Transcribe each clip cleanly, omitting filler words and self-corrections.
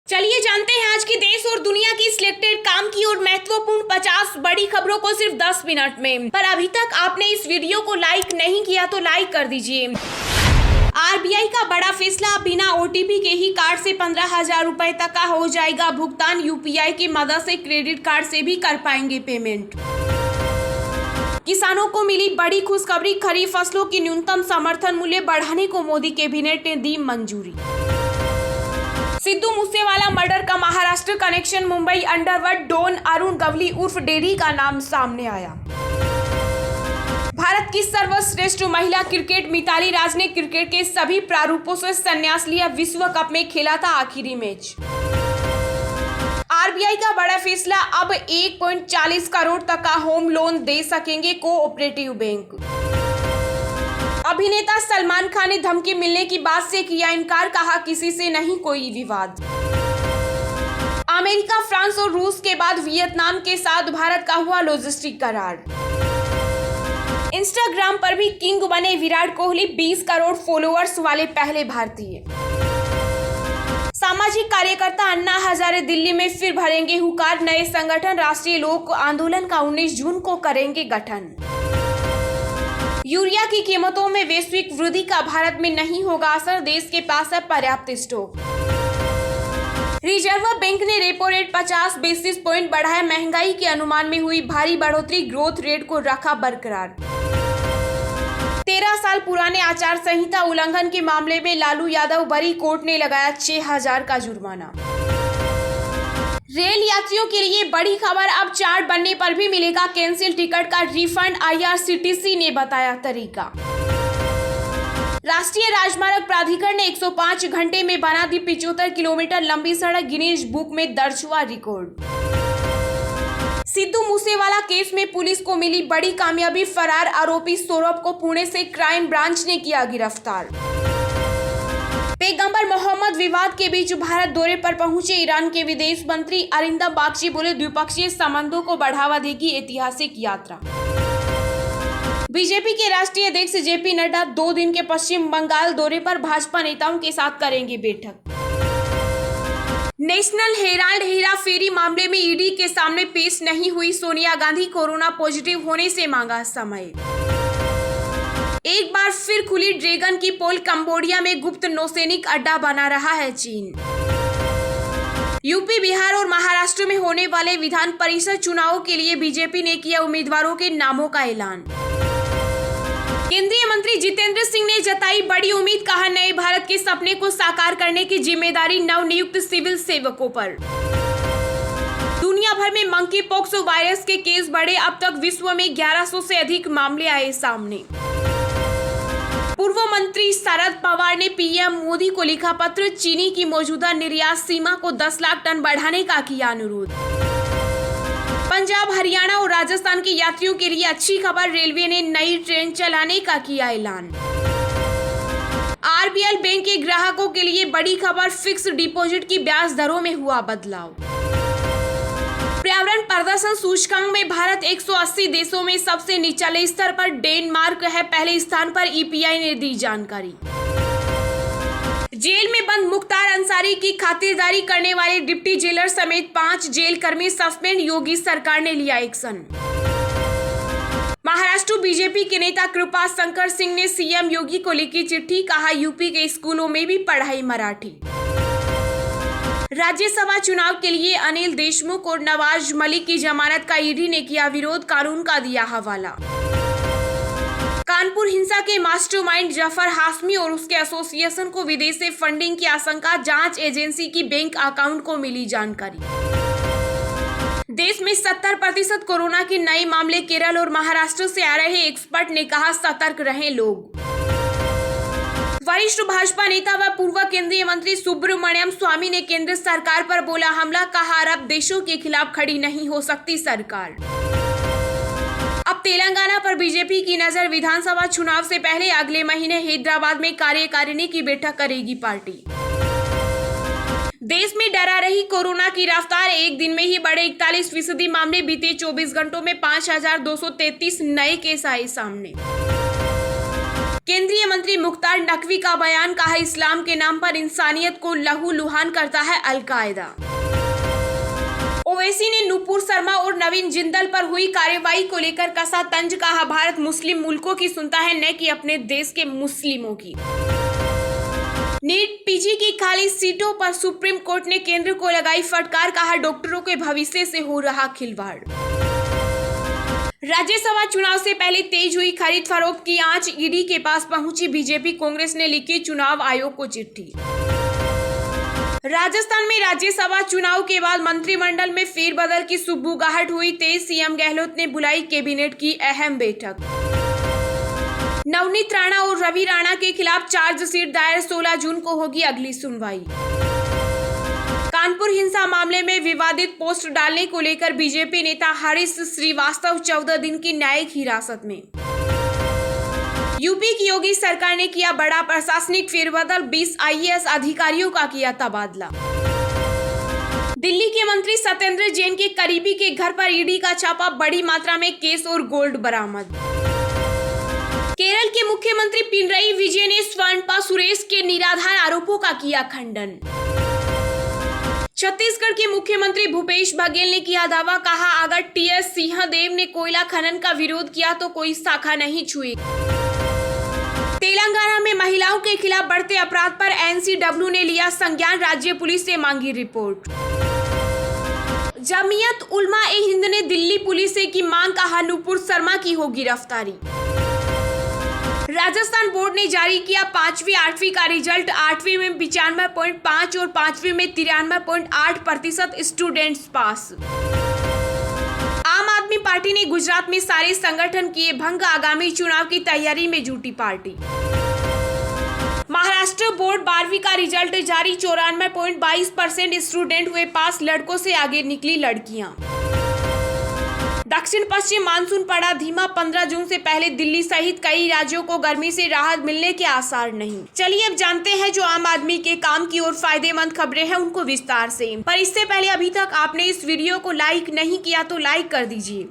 चलिए जानते हैं आज की देश और दुनिया की सिलेक्टेड काम की और महत्वपूर्ण 50 बड़ी खबरों को सिर्फ 10 मिनट में। पर अभी तक आपने इस वीडियो को लाइक नहीं किया तो लाइक कर दीजिए। आरबीआई का बड़ा फैसला, बिना ओटीपी के ही कार्ड से 15,000 रुपए तक का हो जाएगा भुगतान। यूपीआई की मदद से क्रेडिट कार्ड से भी कर पाएंगे पेमेंट। किसानों को मिली बड़ी खुशखबरी, खरीफ फसलों की न्यूनतम समर्थन मूल्य बढ़ाने को मोदी कैबिनेट ने दी मंजूरी। सिद्धू मूसेवाला मर्डर का Maharashtra connection, Mumbai underworld don Arun Gawli उर्फ डेरी का नाम सामने आया। भारत की सर्वश्रेष्ठ महिला क्रिकेट मिताली राज ने क्रिकेट के सभी प्रारूपों से संन्यास लिया, विश्व कप में खेला था आखिरी मैच। आरबीआई का बड़ा फैसला, अब 1.40 करोड़ तक का होम लोन दे सकेंगे कोऑपरेटिव बैंक। अभिनेता सलमान खान ने धमकी मिलने की बात से किया इनकार, कहा किसी से नहीं कोई विवाद। अमेरिका, फ्रांस और रूस के बाद वियतनाम के साथ भारत का हुआ लॉजिस्टिक करार। इंस्टाग्राम पर भी किंग बने विराट कोहली, 20 करोड़ फॉलोअर्स वाले पहले भारतीय। सामाजिक कार्यकर्ता अन्ना हजारे दिल्ली में फिर भरेंगे हुंकार, नए संगठन राष्ट्रीय लोक आंदोलन का 19 जून को करेंगे गठन। यूरिया की कीमतों में वैश्विक वृद्धि का भारत में नहीं होगा असर, देश के पास है पर्याप्त स्टॉक। रिजर्व बैंक ने रेपो रेट 50 बेसिस पॉइंट बढ़ाया, महंगाई के अनुमान में हुई भारी बढ़ोतरी, ग्रोथ रेट को रखा बरकरार। 13 साल पुराने आचार संहिता उल्लंघन के मामले में लालू यादव बरी, कोर्ट ने लगाया 6,000 का जुर्माना। रेल यात्रियों के लिए बड़ी खबर, अब चार्ट बनने पर भी मिलेगा कैंसिल टिकट का रिफंड, आईआरसीटीसी ने बताया तरीका। राष्ट्रीय राजमार्ग प्राधिकरण ने 105 घंटे में बना दी 75 किलोमीटर लंबी सड़क, गिनीज बुक में दर्ज हुआ रिकॉर्ड। सिद्धू मूसेवाला केस में पुलिस को मिली बड़ी कामयाबी, फरार आरोपी सौरभ को पुणे से क्राइम ब्रांच ने किया गिरफ्तार। पैगंबर मोहम्मद विवाद के बीच भारत दौरे पर पहुंचे ईरान के विदेश मंत्री अरिंदम बागची, बोले द्विपक्षीय संबंधों को बढ़ावा देगी ऐतिहासिक यात्रा। बीजेपी के राष्ट्रीय अध्यक्ष जेपी नड्डा 2 दिन के पश्चिम बंगाल दौरे पर भाजपा नेताओं के साथ करेंगे बैठक। नेशनल हेराल्ड हेरा फेरी मामले में ईडी के सामने पेश नहीं हुई सोनिया गांधी, कोरोना पॉजिटिव होने से मांगा समय। एक बार फिर खुली ड्रैगन की पोल, कंबोडिया में गुप्त नौसैनिक अड्डा बना रहा है चीन। यूपी, बिहार और महाराष्ट्र में होने वाले विधान परिषद चुनावों के लिए बीजेपी ने किया उम्मीदवारों के नामों का ऐलान। केंद्रीय मंत्री जितेंद्र सिंह ने जताई बड़ी उम्मीद, कहा नए भारत के सपने को साकार करने की जिम्मेदारी नवनियुक्त सिविल सेवकों पर। दुनिया भर में मंकी पॉक्स वायरस के केस बढ़े, अब तक विश्व में 1100 से अधिक मामले आए सामने। पूर्व मंत्री शरद पवार ने पीएम मोदी को लिखा पत्र, चीनी की मौजूदा निर्यात सीमा को 10 लाख टन बढ़ाने का किया अनुरोध। पंजाब, हरियाणा और राजस्थान के यात्रियों के लिए अच्छी खबर, रेलवे ने नई ट्रेन चलाने का किया ऐलान। आरबीएल बैंक के ग्राहकों के लिए बड़ी खबर, फिक्स डिपॉजिट की ब्याज दरों में हुआ बदलाव। पर्यावरण प्रदर्शन सूचकांक में भारत 180 देशों में सबसे निचले स्तर पर, डेनमार्क है पहले स्थान पर, ईपीआई ने दी जानकारी। जेल में बंद मुख्तार अंसारी की खातिरदारी करने वाले डिप्टी जेलर समेत 5 जेल कर्मी सस्पेंड, योगी सरकार ने लिया एक्शन। महाराष्ट्र बीजेपी के नेता कृपा शंकर सिंह ने सीएम योगी को लिखी चिट्ठी, कहा यूपी के स्कूलों में भी पढ़ाई मराठी। राज्यसभा चुनाव के लिए अनिल देशमुख और नवाज मलिक की जमानत का ईडी ने किया विरोध, कानून का दिया हवाला। कानपुर हिंसा के मास्टरमाइंड जफर हाशमी और उसके एसोसिएशन को विदेश से फंडिंग की आशंका, जांच एजेंसी की बैंक अकाउंट को मिली जानकारी। देश में 70% कोरोना के नए मामले, केरल और महाराष्ट्र से आ रहे एक्सपर्ट ने कहा सतर्क रहें लोग। वरिष्ठ भाजपा नेता व पूर्व केंद्रीय मंत्री सुब्रमण्यम स्वामी ने केंद्र सरकार पर बोला हमला, कहा अरब देशों के खिलाफ खड़ी नहीं हो सकती सरकार। अब तेलंगाना पर बीजेपी की नजर, विधानसभा चुनाव से पहले अगले महीने हैदराबाद में कार्यकारिणी की बैठक करेगी पार्टी। देश में डरा रही कोरोना की रफ्तार, एक दिन में ही बढ़े 41% मामले, बीते 24 घंटों में 5,233 नए केस आए सामने। केंद्रीय मंत्री मुख्तार नकवी का बयान, कहा इस्लाम के नाम पर इंसानियत को लहूलुहान करता है अलकायदा। ओवैसी ने नुपुर शर्मा और नवीन जिंदल पर हुई कार्रवाई को लेकर कसा तंज, कहा भारत मुस्लिम मुल्कों की सुनता है न कि अपने देश के मुस्लिमों की। नीट पीजी की खाली सीटों पर सुप्रीम कोर्ट ने केंद्र को लगाई फटकार, कहा डॉक्टरों के भविष्य से हो रहा खिलवाड़। राज्यसभा चुनाव से पहले तेज हुई खरीद फरोख्त की आंच, ईडी के पास पहुंची बीजेपी, कांग्रेस ने लिखी चुनाव आयोग को चिट्ठी। राजस्थान में राज्यसभा चुनाव के बाद मंत्रिमंडल में फेरबदल की सुगबुगाहट हुई तेज, सीएम गहलोत ने बुलाई कैबिनेट की अहम बैठक। नवनीत राणा और रवि राणा के खिलाफ चार्जशीट दायर, 16 जून को होगी अगली सुनवाई। कानपुर हिंसा मामले में विवादित पोस्ट डालने को लेकर बीजेपी नेता हरीश श्रीवास्तव 14 दिन की न्यायिक हिरासत में। यूपी की योगी सरकार ने किया बड़ा प्रशासनिक फेरबदल, 20 आईएएस अधिकारियों का किया तबादला। दिल्ली के मंत्री सत्येंद्र जैन के करीबी के घर पर ईडी का छापा, बड़ी मात्रा में केस और गोल्ड बरामद। केरल के मुख्यमंत्री पिनरई विजयन ने स्वर्णपा सुरेश के निराधार आरोपों का किया खंडन। छत्तीसगढ़ के मुख्यमंत्री भूपेश बघेल ने किया दावा, कहा अगर टीएस सिंहदेव ने कोयला खनन का विरोध किया तो कोई शाखा नहीं छुई। तेलंगाना में महिलाओं के खिलाफ बढ़ते अपराध पर एनसीडब्ल्यू ने लिया संज्ञान, राज्य पुलिस से मांगी रिपोर्ट। जमीयत उलमा ए हिंद ने दिल्ली पुलिस से की मांग, कहा नुपुर शर्मा की हो गिरफ्तारी। राजस्थान बोर्ड ने जारी किया 5वीं 8वीं का रिजल्ट, 8वीं में 95.5 और 5वीं में 93.8% स्टूडेंट्स पास। आम आदमी पार्टी ने गुजरात में सारे संगठन किए भंग, आगामी चुनाव की तैयारी में जुटी पार्टी। महाराष्ट्र बोर्ड 12वीं का रिजल्ट जारी, 94.22% स्टूडेंट हुए पास, लड़कों से आगे निकली लड़कियां। दक्षिण पश्चिम मानसून पड़ा धीमा, 15 जून से पहले दिल्ली सहित कई राज्यों को गर्मी से राहत मिलने के आसार नहीं। चलिए अब जानते हैं जो आम आदमी के काम की और फायदेमंद खबरें हैं उनको विस्तार से। पर इससे पहले अभी तक आपने इस वीडियो को लाइक नहीं किया तो लाइक कर दीजिए।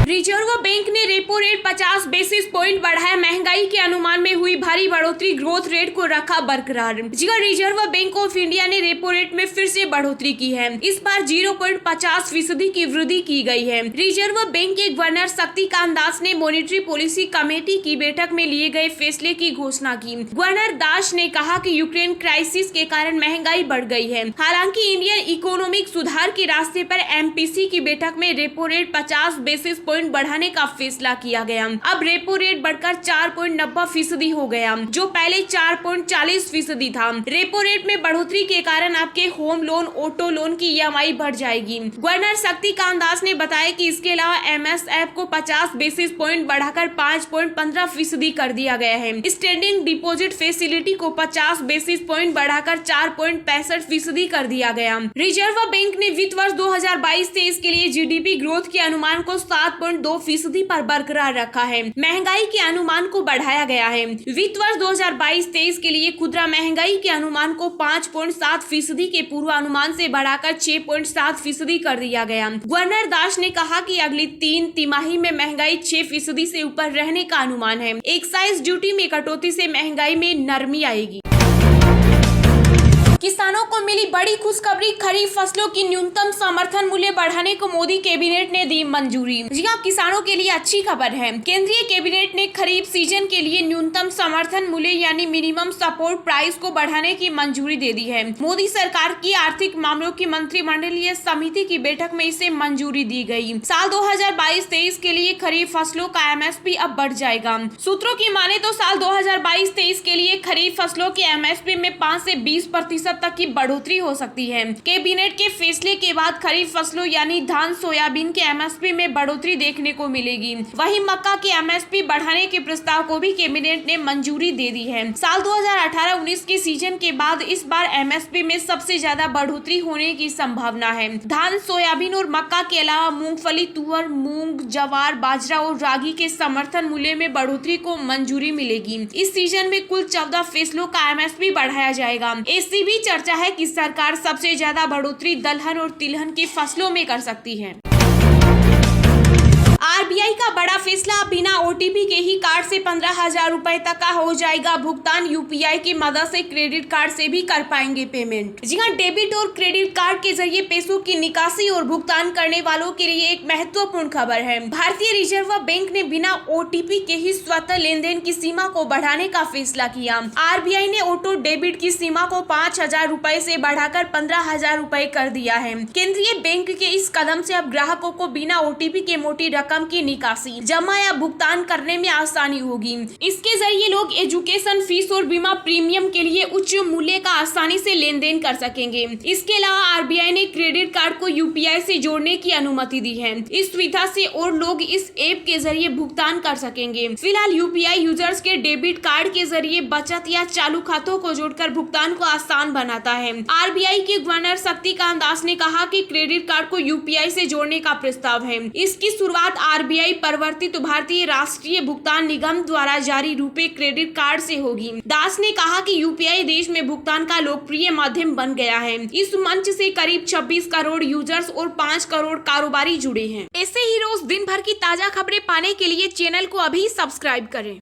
रिजर्व बैंक ने रेपो रेट 50 बेसिस पॉइंट बढ़ाया, महंगाई के अनुमान में हुई भारी बढ़ोतरी, ग्रोथ रेट को रखा बरकरार। रिजर्व बैंक ऑफ इंडिया ने रेपो रेट में फिर से बढ़ोतरी की है, इस बार 0.50% की वृद्धि की गई है। रिजर्व बैंक के गवर्नर शक्तिकांत दास ने मॉनेटरी पॉलिसी कमेटी की बैठक में लिए गए फैसले की घोषणा की। गवर्नर दास ने कहा कि यूक्रेन क्राइसिस के कारण महंगाई बढ़ गई है, हालांकि इंडियन इकोनॉमिक सुधार के रास्ते पर एमपीसी की बैठक में रेपो रेट 50 बेसिस पॉइंट बढ़ाने का फैसला किया गया। अब रेपो रेट बढ़कर 4.90% हो गया, जो पहले 4.40% था। रेपो रेट में बढ़ोतरी के कारण आपके होम लोन, ऑटो लोन की ईएमआई बढ़ जाएगी। गवर्नर शक्तिकांत दास ने बताया कि इसके अलावा एमएसएफ को 50 बेसिस पॉइंट बढ़ाकर 5.15% कर दिया गया है। स्टैंडिंग डिपॉजिट फैसिलिटी को 50 बेसिस पॉइंट बढ़ाकर 4.65% कर दिया गया। रिजर्व बैंक ने वित्त वर्ष 2022-23 के लिए जीडीपी ग्रोथ के अनुमान को 7.2% पर बरकरार रखा है। महंगाई के अनुमान को बढ़ाया गया है। वित्त वर्ष 2022-23 के लिए खुदरा महंगाई के अनुमान को 5.7% के पूर्वानुमान से बढ़ाकर 6.7% कर दिया गया। गवर्नर दास ने कहा कि अगली 3 तिमाही में महंगाई 6% से ऊपर रहने का अनुमान है। एक्साइज ड्यूटी में कटौती से महंगाई में नरमी आएगी। किसानों को मिली बड़ी खुशखबरी, खरीफ फसलों की न्यूनतम समर्थन मूल्य बढ़ाने को मोदी कैबिनेट ने दी मंजूरी। जी हां, किसानों के लिए अच्छी खबर है। केंद्रीय कैबिनेट ने खरीफ सीजन के लिए न्यूनतम समर्थन मूल्य यानी मिनिमम सपोर्ट प्राइस को बढ़ाने की मंजूरी दे दी है। मोदी सरकार की आर्थिक मामलों की मंत्रिमंडलीय समिति की बैठक में इसे मंजूरी दी गई। साल 2022-23 के लिए खरीफ फसलों का एमएसपी अब बढ़ जाएगा। सूत्रों की माने तो साल 2022-23 के लिए खरीफ फसलों के एमएसपी में 5 से 20% तक की बढ़ोतरी हो सकती है। कैबिनेट के फैसले के बाद खरीफ फसलों यानी धान, सोयाबीन के एमएसपी में बढ़ोतरी देखने को मिलेगी। वहीं मक्का के एमएसपी बढ़ाने के प्रस्ताव को भी कैबिनेट ने मंजूरी दे दी है। साल 2018-19 के सीजन के बाद इस बार एमएसपी में सबसे ज्यादा बढ़ोतरी होने की संभावना है। धान, सोयाबीन और मक्का के अलावा मूंगफली, तुअर, मूंग, जवार, बाजरा और रागी के समर्थन मूल्य में बढ़ोतरी को मंजूरी मिलेगी। इस सीजन में कुल 14 फसलों का एमएसपी बढ़ाया जाएगा। ऐसी भी चर्चा है कि सरकार सबसे ज्यादा बढ़ोतरी दलहन और तिलहन की फसलों में कर सकती है। आरबीआई का बड़ा फैसला, बिना ओटीपी के ही कार्ड से 15,000 रुपए तक का हो जाएगा भुगतान। यूपीआई की मदद से क्रेडिट कार्ड से भी कर पाएंगे पेमेंट। जी हाँ, डेबिट और क्रेडिट कार्ड के जरिए पैसों की निकासी और भुगतान करने वालों के लिए एक महत्वपूर्ण खबर है। भारतीय रिजर्व बैंक ने बिना ओटीपी के ही स्वतः लेनदेन की सीमा को बढ़ाने का फैसला किया। आरबीआई ने ऑटो डेबिट की सीमा को 5,000 रुपए से बढ़ाकर 15,000 रुपए कर दिया है। केंद्रीय बैंक के इस कदम से अब ग्राहकों को बिना ओटीपी के मोटी रकम की निकासी, जमा या भुगतान करने में आसानी होगी। इसके जरिए लोग एजुकेशन फीस और बीमा प्रीमियम के लिए उच्च मूल्य का आसानी से लेन देन कर सकेंगे। इसके अलावा आरबीआई ने क्रेडिट कार्ड को यूपीआई से जोड़ने की अनुमति दी है। इस सुविधा से और लोग इस ऐप के जरिए भुगतान कर सकेंगे। फिलहाल यूपीआई यूजर्स के डेबिट कार्ड के जरिए बचत या चालू खातों को जोड़कर भुगतान को आसान बनाता है। आरबीआई के गवर्नर शक्तिकांत दास ने कहा कि क्रेडिट कार्ड को यूपीआई से जोड़ने का प्रस्ताव है। इसकी शुरुआत आरबीआई परिवर्तित भारतीय राष्ट्रीय भुगतान निगम द्वारा जारी रुपे क्रेडिट कार्ड से होगी। दास ने कहा कि यूपीआई देश में भुगतान का लोकप्रिय माध्यम बन गया है। इस मंच से करीब 26 करोड़ यूजर्स और 5 करोड़ कारोबारी जुड़े हैं। ऐसे ही रोज दिन भर की ताजा खबरें पाने के लिए चैनल को अभी सब्सक्राइब करें।